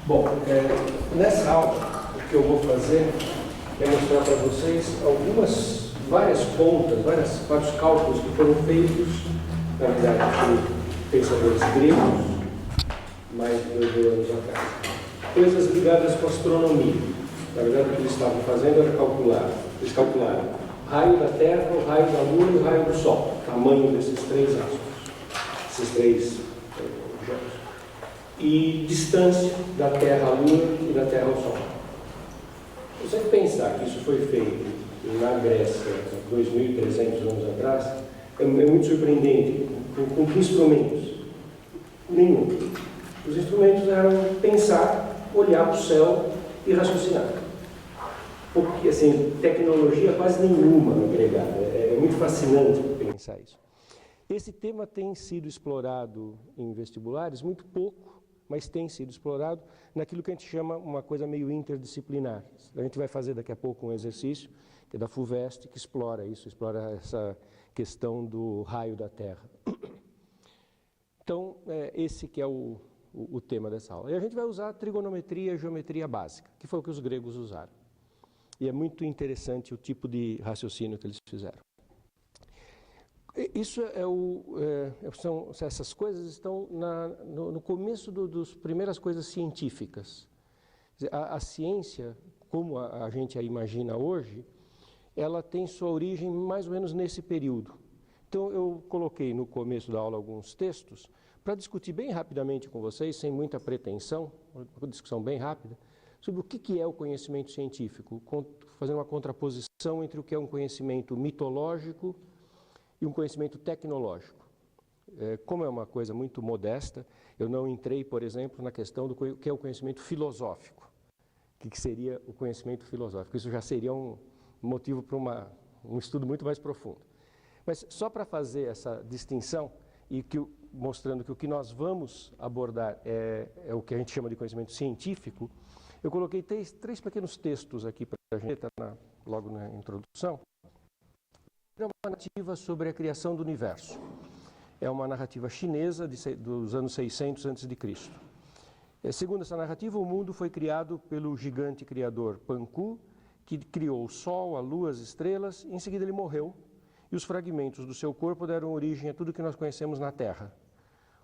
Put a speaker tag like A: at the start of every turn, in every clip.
A: Bom, nessa aula, o que eu vou fazer é mostrar para vocês várias vários cálculos que foram feitos, na verdade, por pensadores gregos, mais de 2.000 anos atrás. Coisas ligadas com astronomia. Na verdade, o que eles estavam fazendo era eles calcularam o raio da Terra, o raio da Lua e o raio do Sol, o tamanho desses três astros, esses três objetos, e distância da Terra à Lua e da Terra ao Sol. Se você pensar que isso foi feito na Grécia 2.300 anos atrás, é muito surpreendente. Com que instrumentos? Nenhum. Os instrumentos eram pensar, olhar para o céu e raciocinar. Porque, assim, tecnologia quase nenhuma agregada. É muito fascinante pensar isso. Esse tema tem sido explorado em vestibulares muito pouco, mas tem sido explorado naquilo que a gente chama uma coisa meio interdisciplinar. A gente vai fazer daqui a pouco um exercício, que é da FUVEST, que explora isso, explora essa questão do raio da Terra. Então, esse que é o tema dessa aula. E a gente vai usar trigonometria e geometria básica, que foi o que os gregos usaram. E é muito interessante o tipo de raciocínio que eles fizeram. Isso essas coisas estão no começo das primeiras coisas científicas. A ciência, como a gente a imagina hoje, ela tem sua origem mais ou menos nesse período. Então, eu coloquei no começo da aula alguns textos para discutir bem rapidamente com vocês, sem muita pretensão, uma discussão bem rápida, sobre o que é o conhecimento científico, fazendo uma contraposição entre o que é um conhecimento mitológico e um conhecimento tecnológico. Como é uma coisa muito modesta, eu não entrei, por exemplo, na questão do que é o conhecimento filosófico. O que seria o conhecimento filosófico? Isso já seria um motivo para um estudo muito mais profundo. Mas só para fazer essa distinção e mostrando que o que nós vamos abordar é o que a gente chama de conhecimento científico, eu coloquei três pequenos textos aqui para a gente, logo na introdução. É uma narrativa sobre a criação do universo. É uma narrativa chinesa dos anos 600 a.C. Segundo essa narrativa, o mundo foi criado pelo gigante criador Panku, que criou o Sol, a Lua, as estrelas, e em seguida ele morreu, e os fragmentos do seu corpo deram origem a tudo que nós conhecemos na Terra.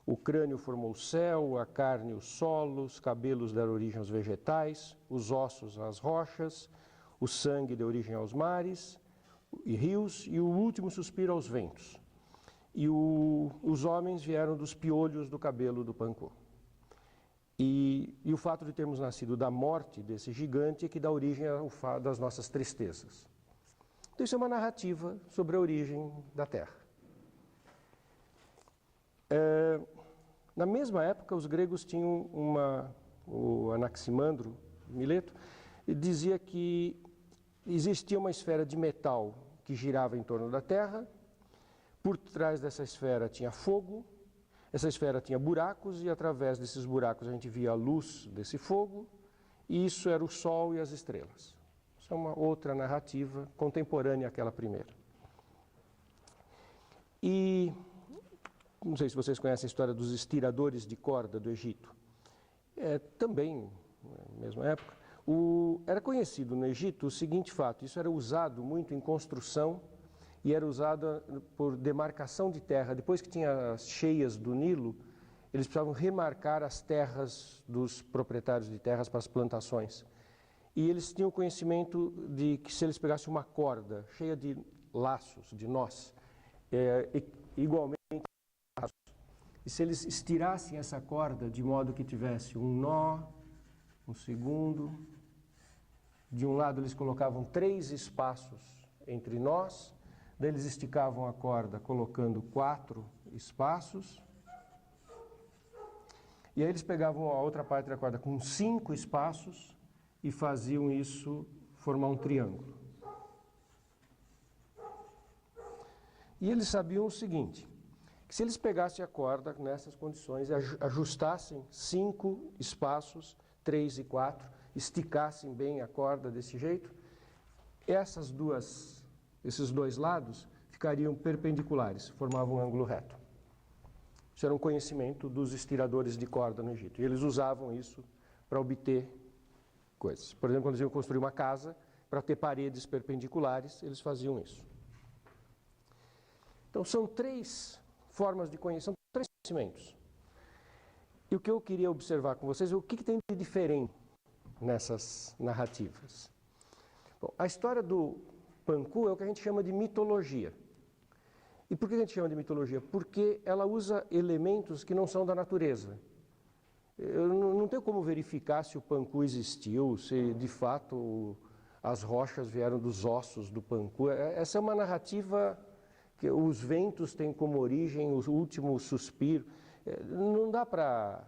A: O crânio formou o céu, a carne o solo, os cabelos deram origem aos vegetais, os ossos às rochas, o sangue deu origem aos mares e rios, e o último suspiro aos ventos. E os homens vieram dos piolhos do cabelo do Panku. E o fato de termos nascido da morte desse gigante é que dá origem das nossas tristezas. Então isso é uma narrativa sobre a origem da Terra. Na mesma época, os gregos tinham o Anaximandro, Mileto, dizia que existia uma esfera de metal que girava em torno da Terra, por trás dessa esfera tinha fogo, essa esfera tinha buracos e através desses buracos a gente via a luz desse fogo, e isso era o Sol e as estrelas. Isso é uma outra narrativa contemporânea àquela primeira. E não sei se vocês conhecem a história dos estiradores de corda do Egito. Também, na mesma época, era conhecido no Egito o seguinte fato: isso era usado muito em construção e era usado por demarcação de terra. Depois que tinha as cheias do Nilo, eles precisavam remarcar as terras dos proprietários de terras para as plantações. E eles tinham conhecimento de que se eles pegassem uma corda cheia de laços, de nós, igualmente, e se eles estirassem essa corda de modo que tivesse um nó, um segundo, de um lado eles colocavam 3 espaços entre nós, daí eles esticavam a corda colocando 4 espaços, e aí eles pegavam a outra parte da corda com 5 espaços e faziam isso formar um triângulo. E eles sabiam o seguinte: que se eles pegassem a corda nessas condições e ajustassem 5 espaços, 3 e 4, esticassem bem a corda desse jeito, esses 2 lados ficariam perpendiculares, formavam um ângulo reto. Isso era um conhecimento dos estiradores de corda no Egito. E eles usavam isso para obter coisas. Por exemplo, quando eles iam construir uma casa, para ter paredes perpendiculares, eles faziam isso. Então, são três formas de conhecimento, são três conhecimentos. E o que eu queria observar com vocês é o que tem de diferente nessas narrativas. Bom, a história do Panku é o que a gente chama de mitologia. E por que a gente chama de mitologia? Porque ela usa elementos que não são da natureza. Eu não tenho como verificar se o Panku existiu, se de fato as rochas vieram dos ossos do Panku. Essa é uma narrativa que os ventos têm como origem o último suspiro. Não dá para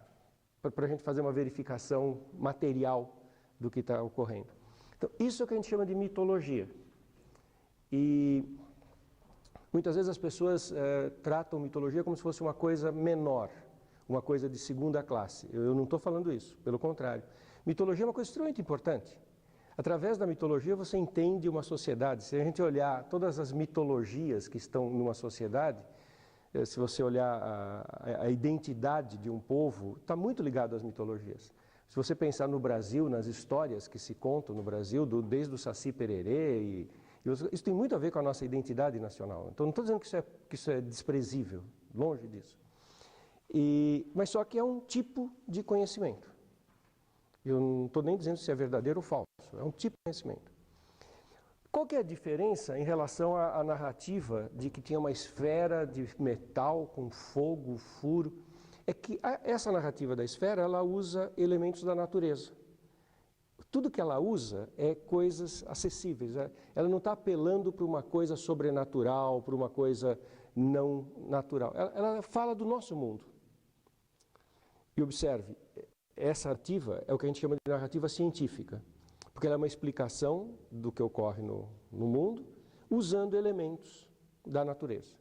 A: a gente fazer uma verificação material do que está ocorrendo. Então, isso é o que a gente chama de mitologia. E muitas vezes as pessoas tratam mitologia como se fosse uma coisa menor, uma coisa de segunda classe. Eu não estou falando isso, pelo contrário. Mitologia é uma coisa extremamente importante. Através da mitologia você entende uma sociedade. Se a gente olhar todas as mitologias que estão numa sociedade, se você olhar a identidade de um povo, está muito ligado às mitologias. Se você pensar no Brasil, nas histórias que se contam no Brasil, desde o Saci Pererê, isso tem muito a ver com a nossa identidade nacional. Então não estou dizendo que isso é desprezível, longe disso. Mas só que é um tipo de conhecimento. Eu não estou nem dizendo se é verdadeiro ou falso, é um tipo de conhecimento. Qual que é a diferença em relação à narrativa de que tinha uma esfera de metal com fogo, furo? É que essa narrativa da esfera, ela usa elementos da natureza. Tudo que ela usa é coisas acessíveis. Ela não está apelando para uma coisa sobrenatural, para uma coisa não natural. Ela fala do nosso mundo. E observe, essa narrativa é o que a gente chama de narrativa científica, porque ela é uma explicação do que ocorre no mundo, usando elementos da natureza.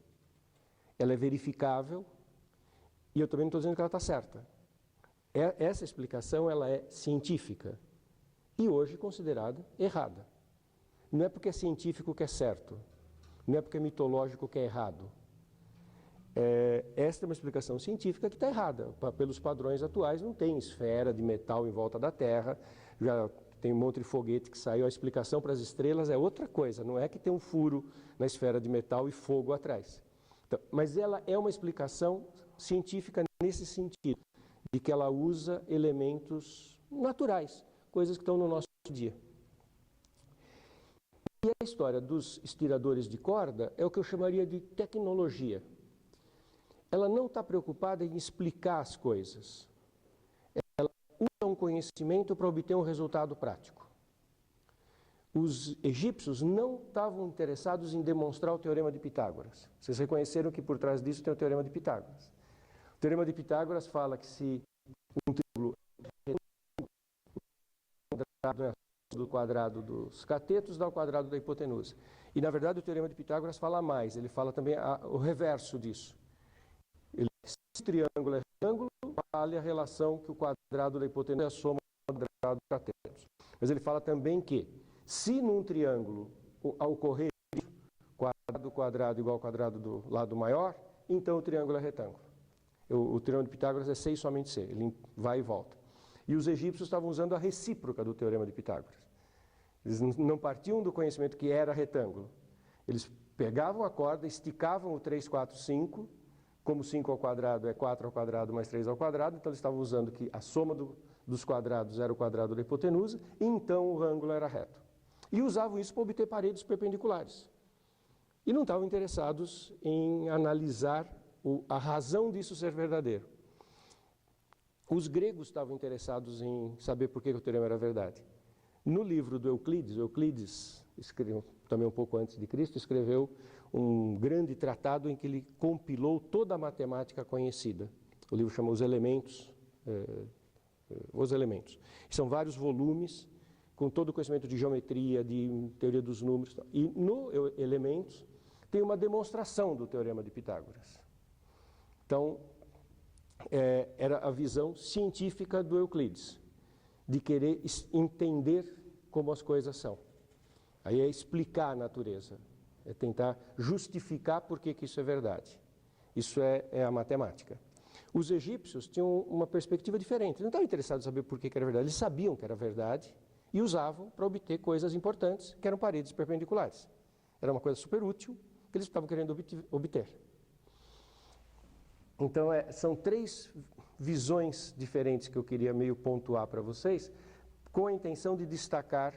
A: Ela é verificável, e eu também não estou dizendo que ela está certa. Essa explicação ela é científica, e hoje considerada errada. Não é porque é científico que é certo, não é porque é mitológico que é errado. Esta é uma explicação científica que está errada. Pelos padrões atuais, não tem esfera de metal em volta da Terra, já tem um monte de foguete que saiu, a explicação para as estrelas é outra coisa, não é que tem um furo na esfera de metal e fogo atrás. Então, mas ela é uma explicação científica nesse sentido, de que ela usa elementos naturais, coisas que estão no nosso dia. E a história dos estiradores de corda é o que eu chamaria de tecnologia. Ela não está preocupada em explicar as coisas. Ela usa um conhecimento para obter um resultado prático. Os egípcios não estavam interessados em demonstrar o Teorema de Pitágoras. Vocês reconheceram que por trás disso tem o Teorema de Pitágoras. O Teorema de Pitágoras fala que se um triângulo é do quadrado dos catetos dá o quadrado da hipotenusa. E, na verdade, o Teorema de Pitágoras fala mais. Ele fala também o reverso disso. Se o triângulo é retângulo, vale a relação que o quadrado da hipotenusa é a soma do quadrado dos catetos. Mas ele fala também que, se num triângulo ocorrer quadrado quadrado igual ao quadrado do lado maior, então o triângulo é retângulo. O Teorema de Pitágoras é C e somente C, ele vai e volta. E os egípcios estavam usando a recíproca do Teorema de Pitágoras. Eles não partiam do conhecimento que era retângulo. Eles pegavam a corda, esticavam o 3, 4, 5, como 5 ao quadrado é 4 ao quadrado mais 3 ao quadrado, então eles estavam usando que a soma dos quadrados era o quadrado da hipotenusa, e então o ângulo era reto. E usavam isso para obter paredes perpendiculares. E não estavam interessados em analisar a razão disso ser verdadeiro. Os gregos estavam interessados em saber por que o teorema era verdade. No livro do Euclides escreveu também um pouco antes de Cristo, escreveu um grande tratado em que ele compilou toda a matemática conhecida. O livro chama Os Elementos. São vários volumes com todo o conhecimento de geometria, de teoria dos números. E no Elementos tem uma demonstração do Teorema de Pitágoras. Então, era a visão científica do Euclides, de querer entender como as coisas são. Aí é explicar a natureza, é tentar justificar por que isso é verdade. Isso é a matemática. Os egípcios tinham uma perspectiva diferente. Eles não estavam interessados em saber por que era verdade. Eles sabiam que era verdade e usavam para obter coisas importantes, que eram paredes perpendiculares. Era uma coisa super útil que eles estavam querendo obter. Então, são 3 visões diferentes que eu queria meio pontuar para vocês, com a intenção de destacar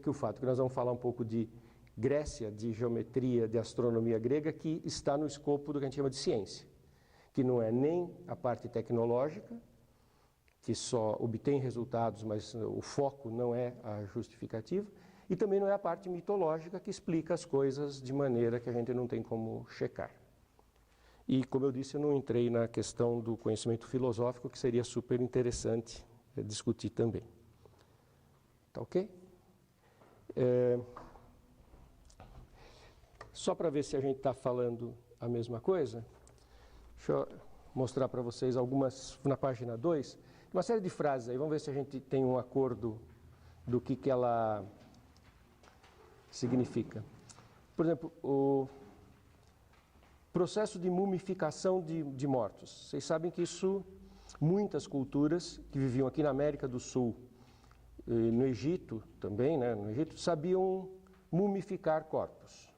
A: que o fato que nós vamos falar um pouco de Grécia, de geometria, de astronomia grega, que está no escopo do que a gente chama de ciência, que não é nem a parte tecnológica, que só obtém resultados, mas o foco não é a justificativa, e também não é a parte mitológica que explica as coisas de maneira que a gente não tem como checar. E, como eu disse, eu não entrei na questão do conhecimento filosófico, que seria super interessante discutir também. Tá ok? Só para ver se a gente está falando a mesma coisa, deixa eu mostrar para vocês algumas, na página 2, uma série de frases aí, vamos ver se a gente tem um acordo do que ela significa. Por exemplo, o processo de mumificação de mortos. Vocês sabem que isso, muitas culturas que viviam aqui na América do Sul, no Egito também, né, no Egito, sabiam mumificar corpos.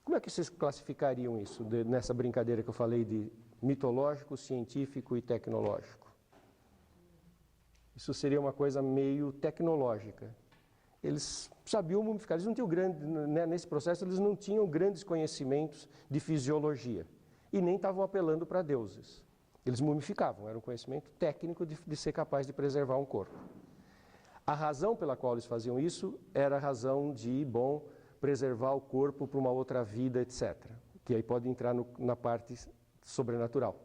A: Como é que vocês classificariam isso, nessa brincadeira que eu falei de mitológico, científico e tecnológico? Isso seria uma coisa meio tecnológica. Eles sabiam mumificar, eles não tinham nesse processo eles não tinham grandes conhecimentos de fisiologia e nem estavam apelando para deuses. Eles mumificavam, era um conhecimento técnico de ser capaz de preservar um corpo. A razão pela qual eles faziam isso era a razão de, preservar o corpo para uma outra vida, etc. Que aí pode entrar na parte sobrenatural.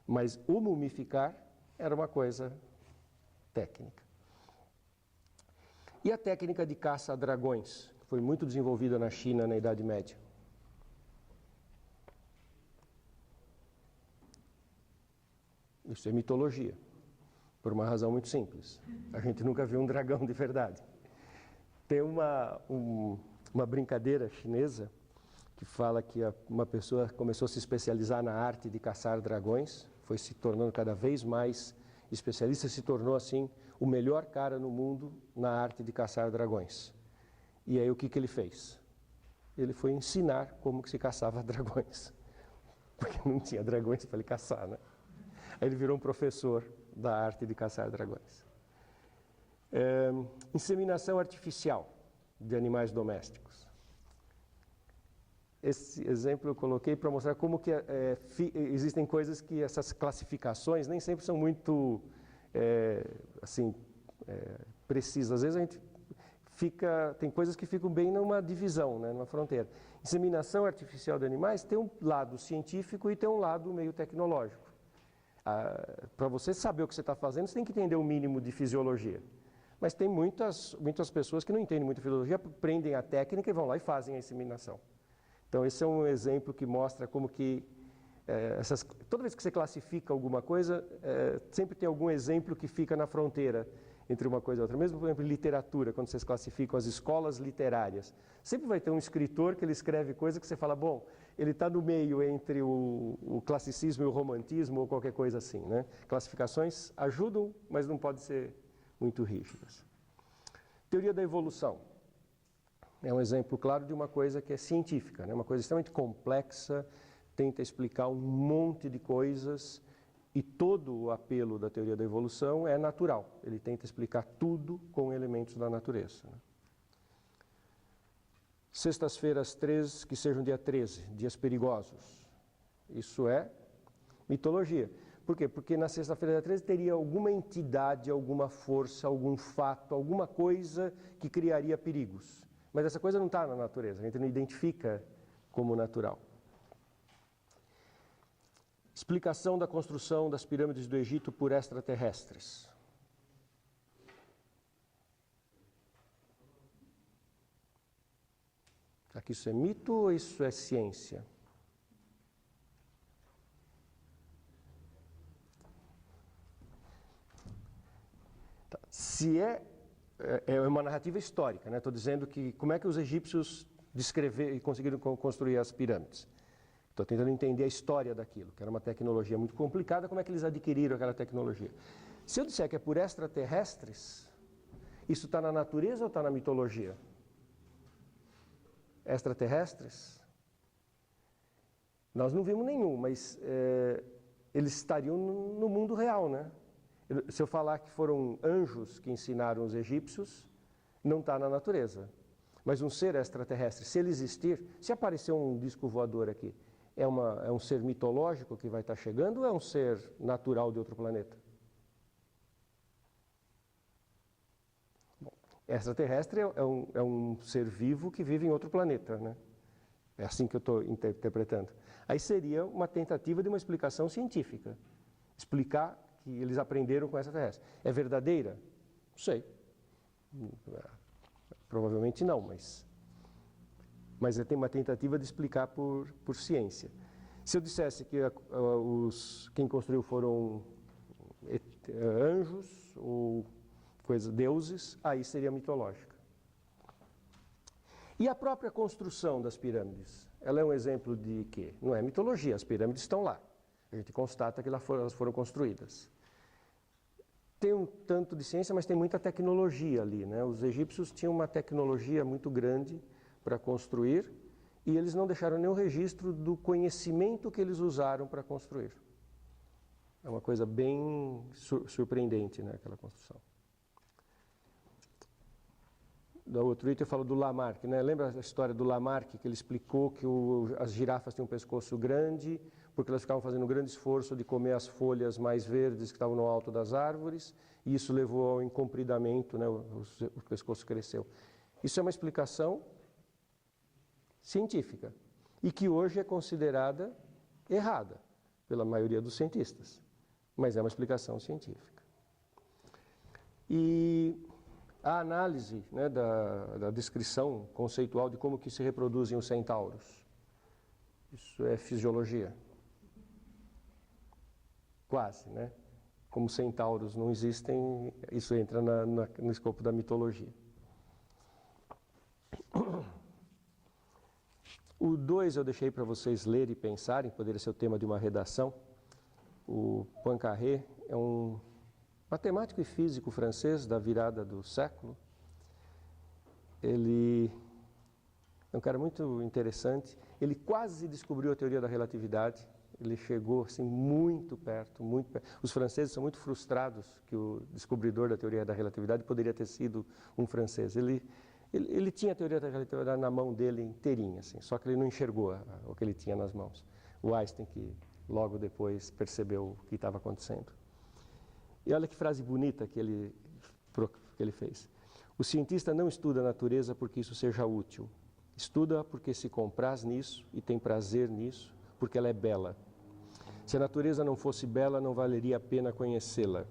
A: Mas o mumificar era uma coisa técnica. E a técnica de caça a dragões, que foi muito desenvolvida na China na Idade Média. Isso é mitologia, por uma razão muito simples. A gente nunca viu um dragão de verdade. Tem uma brincadeira chinesa que fala que uma pessoa começou a se especializar na arte de caçar dragões, foi se tornando cada vez mais especialista, se tornou assim o melhor cara no mundo na arte de caçar dragões. E aí o que ele fez? Ele foi ensinar como que se caçava dragões, porque não tinha dragões para ele caçar, né? Aí ele virou um professor da arte de caçar dragões. Inseminação artificial de animais domésticos. Esse exemplo eu coloquei para mostrar como que existem coisas que essas classificações nem sempre são muito precisas. Às vezes a gente tem coisas que ficam bem numa divisão, né, numa fronteira. Inseminação artificial de animais tem um lado científico e tem um lado meio tecnológico. Para você saber o que você está fazendo, você tem que entender o mínimo de fisiologia. Mas tem muitas pessoas que não entendem muito fisiologia, aprendem a técnica e vão lá e fazem a inseminação. Então, esse é um exemplo que mostra como que, toda vez que você classifica alguma coisa, sempre tem algum exemplo que fica na fronteira entre uma coisa e outra. Mesmo, por exemplo, em literatura, quando vocês classificam as escolas literárias, sempre vai ter um escritor que ele escreve coisa que você fala, ele está no meio entre o classicismo e o romantismo ou qualquer coisa assim, né? Classificações ajudam, mas não podem ser muito rígidas. Teoria da evolução. É um exemplo claro de uma coisa que é científica, né? Uma coisa extremamente complexa, tenta explicar um monte de coisas e todo o apelo da teoria da evolução é natural. Ele tenta explicar tudo com elementos da natureza, né? Sextas-feiras 13, que sejam dia 13, dias perigosos. Isso é mitologia. Por quê? Porque na sexta-feira dia 13 teria alguma entidade, alguma força, algum fato, alguma coisa que criaria perigos. Mas essa coisa não está na natureza, a gente não identifica como natural. Explicação da construção das pirâmides do Egito por extraterrestres. Será que isso é mito ou isso é ciência? Tá. Se é uma narrativa histórica, né? Estou dizendo que como é que os egípcios descreveram e conseguiram construir as pirâmides. Estou tentando entender a história daquilo, que era uma tecnologia muito complicada, como é que eles adquiriram aquela tecnologia. Se eu disser que é por extraterrestres, isso está na natureza ou está na mitologia? Extraterrestres? Nós não vimos nenhum, mas eles estariam no mundo real, né? Se eu falar que foram anjos que ensinaram os egípcios, não está na natureza. Mas um ser extraterrestre, se ele existir, se aparecer um disco voador aqui, é um ser mitológico que vai estar chegando ou é um ser natural de outro planeta? Bom, extraterrestre é um ser vivo que vive em outro planeta, né? É assim que eu estou interpretando. Aí seria uma tentativa de uma explicação científica. Explicar que eles aprenderam com extraterrestre. É verdadeira? Não sei. Provavelmente não, mas tem uma tentativa de explicar por ciência. Se eu dissesse que quem construiu foram anjos ou deuses, aí seria mitológica. E a própria construção das pirâmides? Ela é um exemplo de quê? Não é mitologia, as pirâmides estão lá. A gente constata que elas foram construídas. Tem um tanto de ciência, mas tem muita tecnologia ali, né? Os egípcios tinham uma tecnologia muito grande para construir e eles não deixaram nenhum registro do conhecimento que eles usaram para construir. É uma coisa bem surpreendente, né, aquela construção. Da outro item eu falo do Lamarck, né? Lembra a história do Lamarck, que ele explicou que as girafas tinham um pescoço grande, porque elas ficavam fazendo um grande esforço de comer as folhas mais verdes que estavam no alto das árvores, e isso levou ao encompridamento, né? O pescoço cresceu. Isso é uma explicação científica, e que hoje é considerada errada pela maioria dos cientistas, mas é uma explicação científica. E a análise, né, da descrição conceitual de como que se reproduzem os centauros, isso é fisiologia. Quase, né? Como centauros não existem, isso entra no escopo da mitologia. O 2 eu deixei para vocês lerem e pensarem, poderia ser o tema de uma redação. O Poincaré é um matemático e físico francês da virada do século. Ele é um cara muito interessante. Ele quase descobriu a teoria da relatividade. Ele chegou assim, muito perto, muito perto. Os franceses são muito frustrados que o descobridor da teoria da relatividade poderia ter sido um francês. Ele tinha a teoria da relatividade na mão dele inteirinha, assim, só que ele não enxergou o que ele tinha nas mãos. O Einstein, que logo depois percebeu o que estava acontecendo. E olha que frase bonita que ele fez. O cientista não estuda a natureza porque isso seja útil. Estuda porque se compraz nisso e tem prazer nisso, porque ela é bela. Se a natureza não fosse bela, não valeria a pena conhecê-la.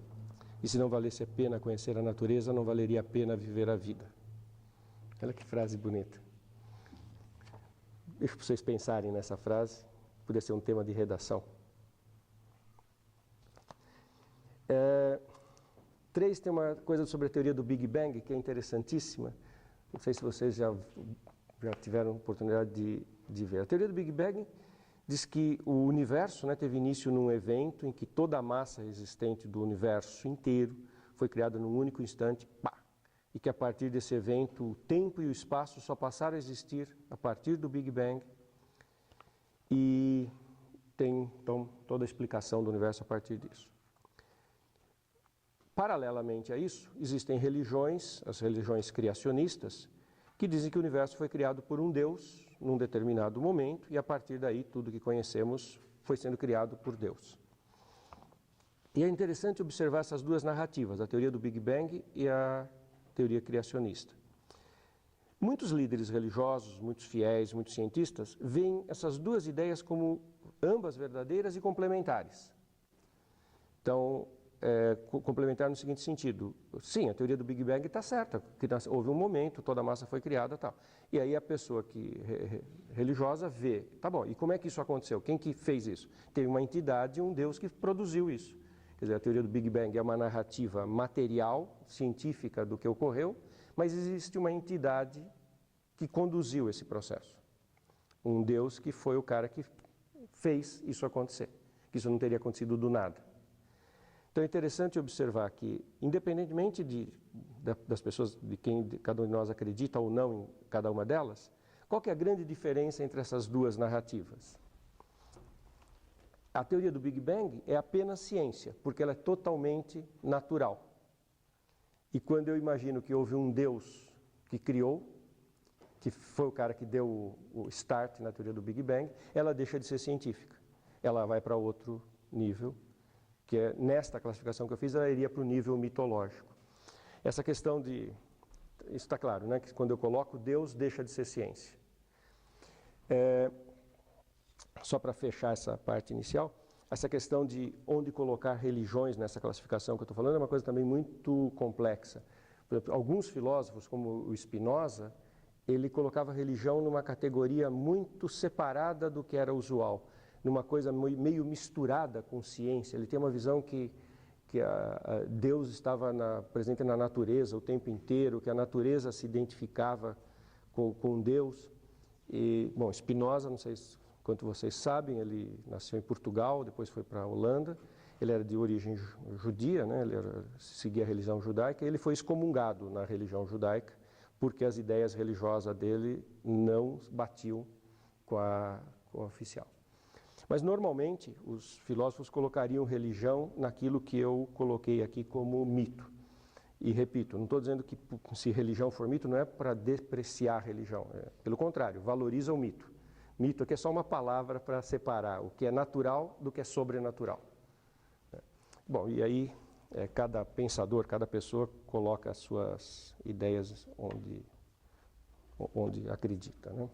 A: E se não valesse a pena conhecer a natureza, não valeria a pena viver a vida. Olha que frase bonita. Deixa vocês pensarem nessa frase. Podia ser um tema de redação. 3 tem uma coisa sobre a teoria do Big Bang que é interessantíssima. Não sei se vocês já tiveram oportunidade de ver. A teoria do Big Bang diz que o universo, né, teve início num evento em que toda a massa existente do universo inteiro foi criada num único instante, pá, e que a partir desse evento o tempo e o espaço só passaram a existir a partir do Big Bang, e tem então toda a explicação do universo a partir disso. Paralelamente a isso, existem religiões, as religiões criacionistas, que dizem que o universo foi criado por um Deus num determinado momento e a partir daí tudo que conhecemos foi sendo criado por Deus. E é interessante observar essas duas narrativas, a teoria do Big Bang e a teoria criacionista. Muitos líderes religiosos, muitos fiéis, muitos cientistas veem essas duas ideias como ambas verdadeiras e complementares. Então, complementar no seguinte sentido: sim, a teoria do Big Bang está certa, que houve um momento, toda a massa foi criada e tal. E aí a pessoa religiosa vê, tá bom, e como é que isso aconteceu? Quem que fez isso? Teve uma entidade, um Deus que produziu isso. Quer dizer, a teoria do Big Bang é uma narrativa material, científica do que ocorreu, mas existe uma entidade que conduziu esse processo. Um Deus que foi o cara que fez isso acontecer, que isso não teria acontecido do nada. Então é interessante observar que, independentemente das pessoas, de quem cada um de nós acredita ou não em cada uma delas, qual que é a grande diferença entre essas duas narrativas? A teoria do Big Bang é apenas ciência, porque ela é totalmente natural. E quando eu imagino que houve um Deus que criou, que foi o cara que deu o start na teoria do Big Bang, ela deixa de ser científica. Ela vai para outro nível, que é, nesta classificação que eu fiz, ela iria para o nível mitológico. Essa questão de... Isso está claro, né? Que quando eu coloco Deus, deixa de ser ciência. Só para fechar essa parte inicial, essa questão de onde colocar religiões nessa classificação que eu estou falando é uma coisa também muito complexa. Por exemplo, alguns filósofos, como o Spinoza, ele colocava a religião numa categoria muito separada do que era usual, numa coisa meio misturada com ciência. Ele tem uma visão que Deus estava presente na natureza o tempo inteiro, que a natureza se identificava com Deus. E, bom, Spinoza, não sei quanto vocês sabem, ele nasceu em Portugal, depois foi para a Holanda. Ele era de origem judia, né? Ele seguia a religião judaica, e ele foi excomungado na religião judaica, porque as ideias religiosas dele não batiam com a oficial. Mas, normalmente, os filósofos colocariam religião naquilo que eu coloquei aqui como mito. E, repito, não estou dizendo que se religião for mito, não é para depreciar a religião. Pelo contrário, valoriza o mito. Mito aqui é só uma palavra para separar o que é natural do que é sobrenatural. Bom, e aí cada pensador, cada pessoa coloca as suas ideias onde acredita, né?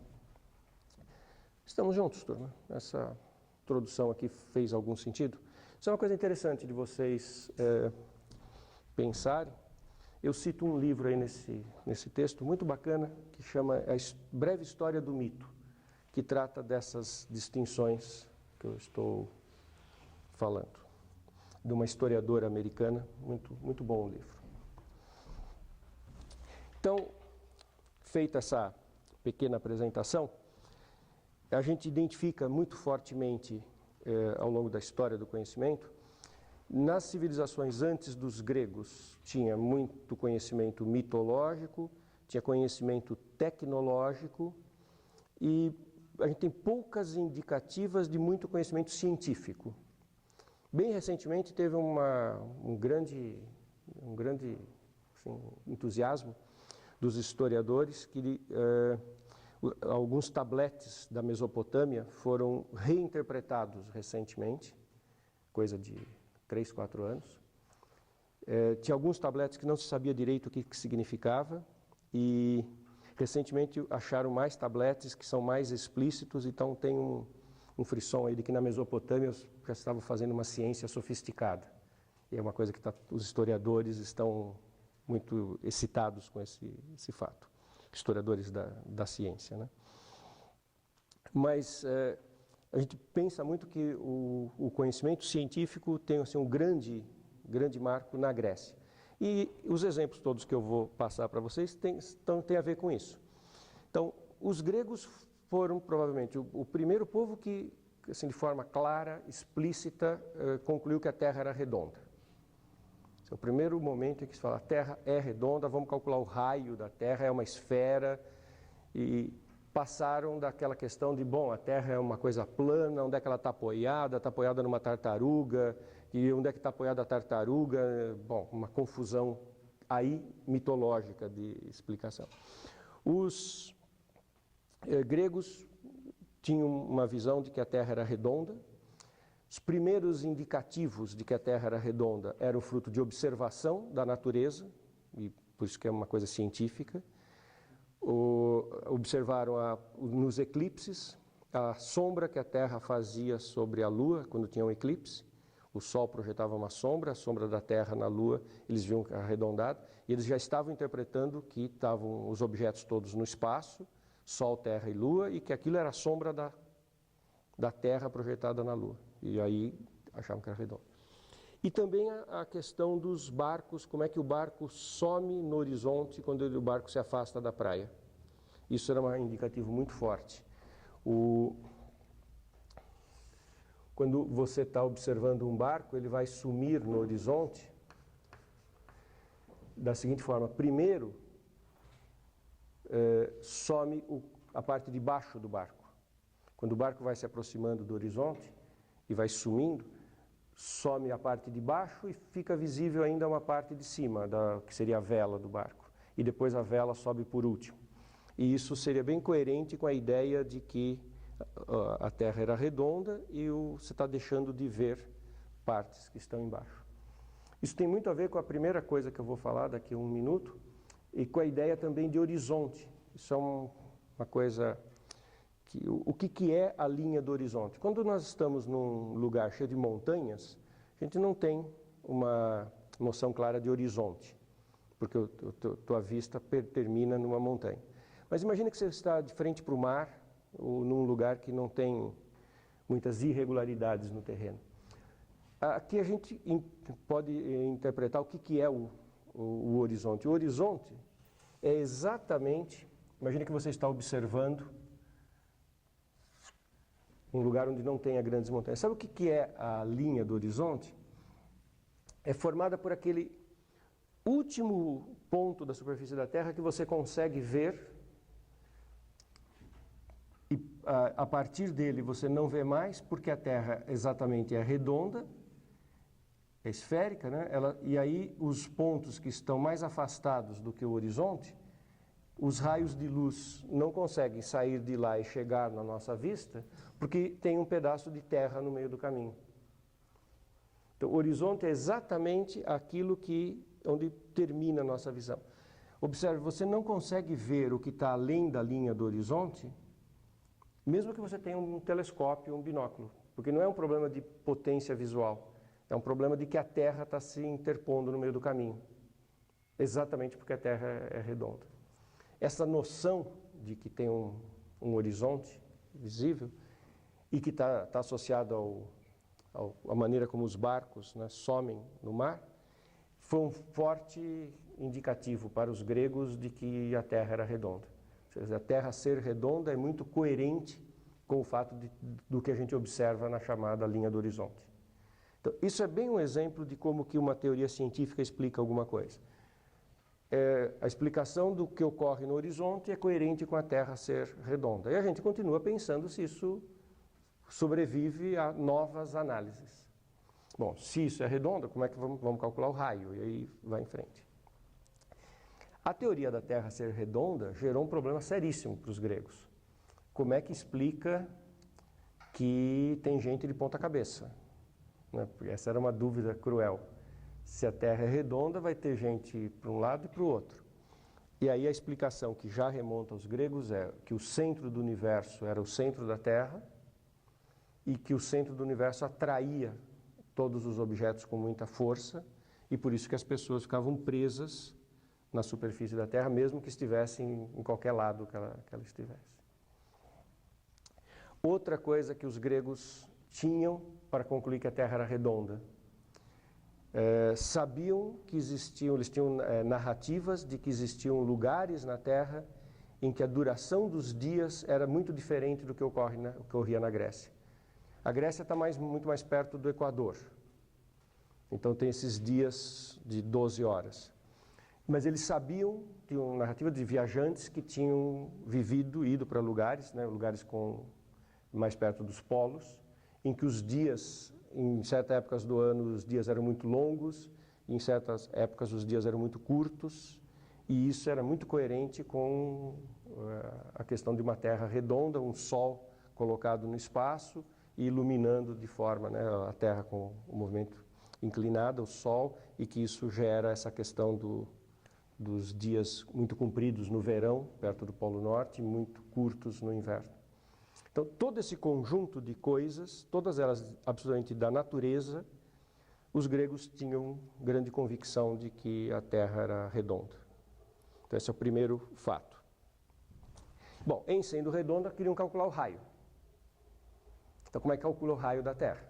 A: Estamos juntos, turma? Essa introdução aqui fez algum sentido? Isso é uma coisa interessante de vocês pensarem. Eu cito um livro aí nesse texto muito bacana que chama A Breve História do Mito, que trata dessas distinções que eu estou falando, de uma historiadora americana, muito bom o livro. Então, feita essa pequena apresentação, a gente identifica muito fortemente, ao longo da história do conhecimento, nas civilizações antes dos gregos, tinha muito conhecimento mitológico, tinha conhecimento tecnológico, e a gente tem poucas indicativas de muito conhecimento científico. Bem recentemente teve um grande assim, entusiasmo dos historiadores que alguns tabletes da Mesopotâmia foram reinterpretados recentemente, coisa de 3, 4 anos. Tinha alguns tabletes que não se sabia direito o que significava, e recentemente acharam mais tabletes que são mais explícitos, então tem um frisson aí de que na Mesopotâmia já estavam fazendo uma ciência sofisticada. E é uma coisa que os historiadores estão muito excitados com esse fato, historiadores da ciência, né? Mas a gente pensa muito que o conhecimento científico tem assim, um grande marco na Grécia. E os exemplos todos que eu vou passar para vocês têm a ver com isso. Então, os gregos foram provavelmente o primeiro povo que, assim, de forma clara, explícita, concluiu que a Terra era redonda. Esse é o primeiro momento em que se fala, a Terra é redonda, vamos calcular o raio da Terra, é uma esfera, e passaram daquela questão de, bom, a Terra é uma coisa plana, onde é que ela está apoiada numa tartaruga, e onde é que está apoiada a tartaruga, bom, uma confusão aí mitológica de explicação. Os gregos tinham uma visão de que a Terra era redonda. Os primeiros indicativos de que a Terra era redonda eram fruto de observação da natureza, e por isso que é uma coisa científica. Observaram nos eclipses a sombra que a Terra fazia sobre a Lua quando tinha um eclipse. O Sol projetava uma sombra, a sombra da Terra na Lua, eles viam arredondado, e eles já estavam interpretando que estavam os objetos todos no espaço, Sol, Terra e Lua, e que aquilo era a sombra da Terra projetada na Lua. E aí achavam que era redondo. E também a questão dos barcos, como é que o barco some no horizonte quando o barco se afasta da praia. Isso era um indicativo muito forte. quando você está observando um barco, ele vai sumir no horizonte da seguinte forma. Primeiro, some a parte de baixo do barco. Quando o barco vai se aproximando do horizonte e vai sumindo, some a parte de baixo e fica visível ainda uma parte de cima, que seria a vela do barco. E depois a vela sobe por último. E isso seria bem coerente com a ideia de que a Terra era redonda e você está deixando de ver partes que estão embaixo. Isso tem muito a ver com a primeira coisa que eu vou falar daqui a um minuto e com a ideia também de horizonte. Isso é uma coisa... O que é a linha do horizonte? Quando nós estamos num lugar cheio de montanhas, a gente não tem uma noção clara de horizonte, porque a tua vista termina numa montanha. Mas imagine que você está de frente para o mar, ou num lugar que não tem muitas irregularidades no terreno. Aqui a gente pode interpretar o que é o horizonte. O horizonte é exatamente, imagine que você está observando um lugar onde não tenha grandes montanhas. Sabe o que é a linha do horizonte? É formada por aquele último ponto da superfície da Terra que você consegue ver e a partir dele você não vê mais, porque a Terra exatamente é redonda, é esférica, né? E aí os pontos que estão mais afastados do que o horizonte, os raios de luz não conseguem sair de lá e chegar na nossa vista, porque tem um pedaço de terra no meio do caminho. Então, o horizonte é exatamente aquilo onde termina a nossa visão. Observe, você não consegue ver o que está além da linha do horizonte, mesmo que você tenha um telescópio, um binóculo, porque não é um problema de potência visual, é um problema de que a Terra está se interpondo no meio do caminho, exatamente porque a Terra é redonda. Essa noção de que tem um horizonte visível e que está associado à maneira como os barcos, né, somem no mar, foi um forte indicativo para os gregos de que a Terra era redonda. Ou seja, a Terra ser redonda é muito coerente com o fato do que a gente observa na chamada linha do horizonte. Então, isso é bem um exemplo de como que uma teoria científica explica alguma coisa. A explicação do que ocorre no horizonte é coerente com a Terra ser redonda. E a gente continua pensando se isso sobrevive a novas análises. Bom, se isso é redondo, como é que vamos calcular o raio? E aí vai em frente. A teoria da Terra ser redonda gerou um problema seríssimo para os gregos. Como é que explica que tem gente de ponta cabeça? Né? Porque essa era uma dúvida cruel. Se a Terra é redonda, vai ter gente para um lado e para o outro. E aí a explicação que já remonta aos gregos é que o centro do universo era o centro da Terra e que o centro do universo atraía todos os objetos com muita força e por isso que as pessoas ficavam presas na superfície da Terra, mesmo que estivessem em qualquer lado que ela estivesse. Outra coisa que os gregos tinham para concluir que a Terra era redonda, sabiam que eles tinham narrativas de que existiam lugares na Terra em que a duração dos dias era muito diferente do que ocorria na Grécia. A Grécia está muito mais perto do Equador, então tem esses dias de 12 horas. Mas eles sabiam, tinham narrativa de viajantes que tinham ido para lugares, né, lugares mais perto dos polos, em que os dias, em certas épocas do ano, os dias eram muito longos, e em certas épocas os dias eram muito curtos, e isso era muito coerente com a questão de uma Terra redonda, um Sol colocado no espaço e iluminando de forma, né, a Terra com o movimento inclinado, o Sol, e que isso gera essa questão dos dias muito compridos no verão, perto do Polo Norte, e muito curtos no inverno. Então, todo esse conjunto de coisas, todas elas absolutamente da natureza, os gregos tinham grande convicção de que a Terra era redonda. Então, esse é o primeiro fato. Bom, em sendo redonda, queriam calcular o raio. Então, como é que calcula o raio da Terra?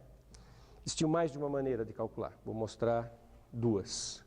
A: Existia mais de uma maneira de calcular. Vou mostrar duas.